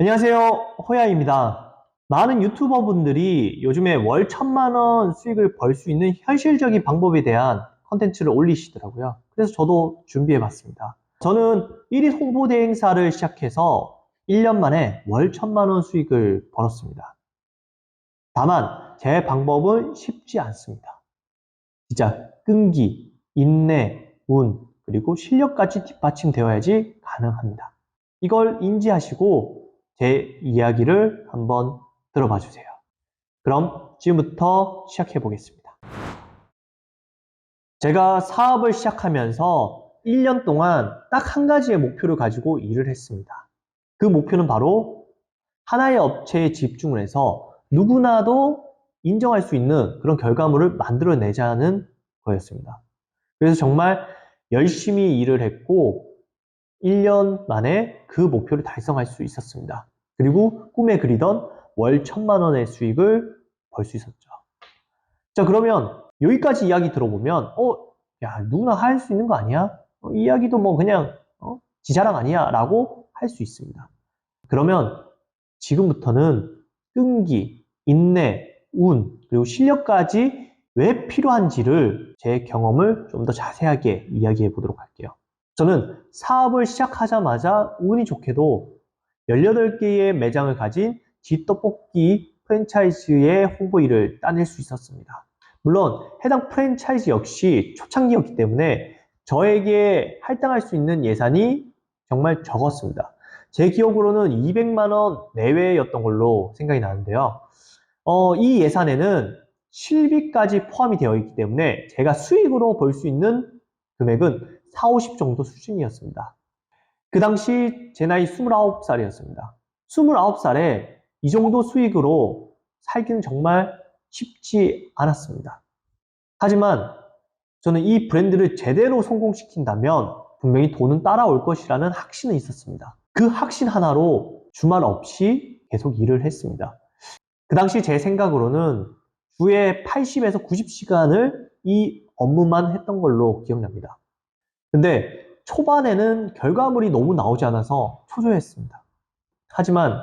안녕하세요. 호야입니다. 많은 유튜버 분들이 요즘에 월 1,000만 원 수익을 벌 수 있는 현실적인 방법에 대한 컨텐츠를 올리시더라고요. 그래서 저도 준비해 봤습니다. 저는 1일 홍보대 행사를 시작해서 1년 만에 월 1,000만 원 수익을 벌었습니다. 다만 제 방법은 쉽지 않습니다. 진짜 끈기, 인내, 운, 그리고 실력까지 뒷받침되어야지 가능합니다. 이걸 인지하시고 제 이야기를 한번 들어봐 주세요. 그럼 지금부터 시작해 보겠습니다. 제가 사업을 시작하면서 1년 동안 딱 한 가지의 목표를 가지고 일을 했습니다. 그 목표는 바로 하나의 업체에 집중을 해서 누구나도 인정할 수 있는 그런 결과물을 만들어내자는 거였습니다. 그래서 정말 열심히 일을 했고 1년 만에 그 목표를 달성할 수 있었습니다. 그리고 꿈에 그리던 월 1,000만 원의 수익을 벌 수 있었죠. 자, 그러면 여기까지 이야기 들어보면 야, 누구나 할 수 있는 거 아니야? 이야기도 뭐 그냥 지 자랑 아니야? 라고 할 수 있습니다. 그러면 지금부터는 끈기, 인내, 운, 그리고 실력까지 왜 필요한지를 제 경험을 좀 더 자세하게 이야기해 보도록 할게요. 저는 사업을 시작하자마자 운이 좋게도 18개의 매장을 가진 쥐떡볶이 프랜차이즈의 홍보 일을 따낼 수 있었습니다. 물론 해당 프랜차이즈 역시 초창기였기 때문에 저에게 할당할 수 있는 예산이 정말 적었습니다. 제 기억으로는 200만 원 내외였던 걸로 생각이 나는데요. 이 예산에는 실비까지 포함이 되어 있기 때문에 제가 수익으로 벌 수 있는 금액은 4, 50 정도 수준이었습니다. 그 당시 제 나이 29살이었습니다. 29살에 이 정도 수익으로 살기는 정말 쉽지 않았습니다. 하지만 저는 이 브랜드를 제대로 성공시킨다면 분명히 돈은 따라올 것이라는 확신은 있었습니다. 그 확신 하나로 주말 없이 계속 일을 했습니다. 그 당시 제 생각으로는 주에 80에서 90시간을 이 업무만 했던 걸로 기억납니다. 근데 초반에는 결과물이 너무 나오지 않아서 초조했습니다. 하지만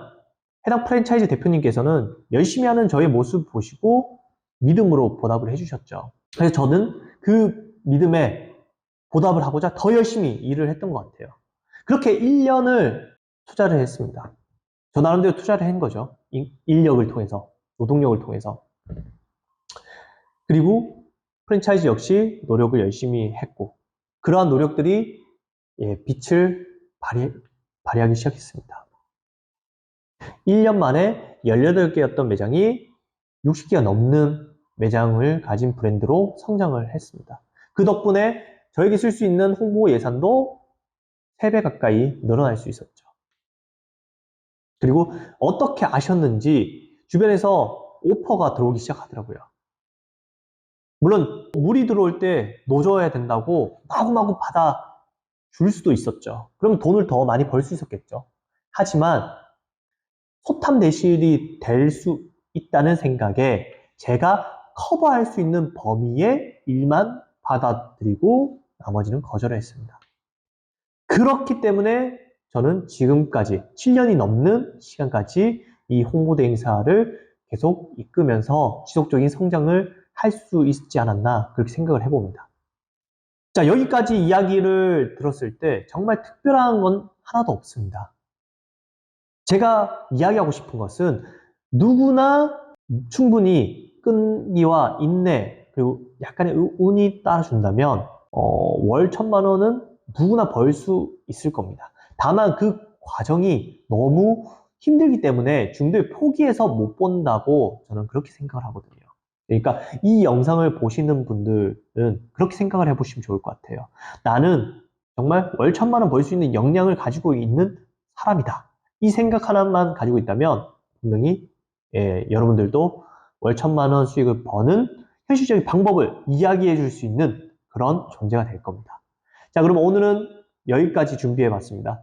해당 프랜차이즈 대표님께서는 열심히 하는 저의 모습 보시고 믿음으로 보답을 해주셨죠. 그래서 저는 그 믿음에 보답을 하고자 더 열심히 일을 했던 것 같아요. 그렇게 1년을 투자를 했습니다. 저 나름대로 투자를 한 거죠. 인력을 통해서, 노동력을 통해서. 그리고 프랜차이즈 역시 노력을 열심히 했고, 그러한 노력들이 빛을 발휘하기 시작했습니다. 1년 만에 18개였던 매장이 60개가 넘는 매장을 가진 브랜드로 성장을 했습니다. 그 덕분에 저에게 쓸 수 있는 홍보 예산도 3배 가까이 늘어날 수 있었죠. 그리고 어떻게 아셨는지 주변에서 오퍼가 들어오기 시작하더라고요. 물론 물이 들어올 때 노져야 된다고 마구마구 받아 줄 수도 있었죠. 그럼 돈을 더 많이 벌 수 있었겠죠. 하지만 소탐 대실이 될 수 있다는 생각에 제가 커버할 수 있는 범위의 일만 받아들이고 나머지는 거절했습니다. 그렇기 때문에 저는 지금까지 7년이 넘는 시간까지 이 홍보대 행사를 계속 이끌면서 지속적인 성장을 할 수 있지 않았나 그렇게 생각을 해봅니다. 자, 여기까지 이야기를 들었을 때 정말 특별한 건 하나도 없습니다. 제가 이야기하고 싶은 것은 누구나 충분히 끈기와 인내 그리고 약간의 운이 따라준다면 월 1,000만 원은 누구나 벌 수 있을 겁니다. 다만 그 과정이 너무 힘들기 때문에 중도에 포기해서 못 본다고 저는 그렇게 생각을 하거든요. 그러니까 이 영상을 보시는 분들은 그렇게 생각을 해보시면 좋을 것 같아요. 나는 정말 월 1,000만 원 벌 수 있는 역량을 가지고 있는 사람이다. 이 생각 하나만 가지고 있다면 분명히 여러분들도 월 1,000만 원 수익을 버는 현실적인 방법을 이야기해 줄 수 있는 그런 존재가 될 겁니다. 자, 그럼 오늘은 여기까지 준비해 봤습니다.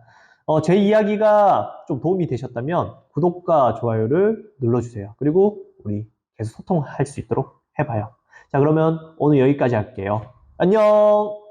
제 이야기가 좀 도움이 되셨다면 구독과 좋아요를 눌러주세요. 그리고 우리 계속 소통할 수 있도록 해봐요. 자, 그러면 오늘 여기까지 할게요. 안녕!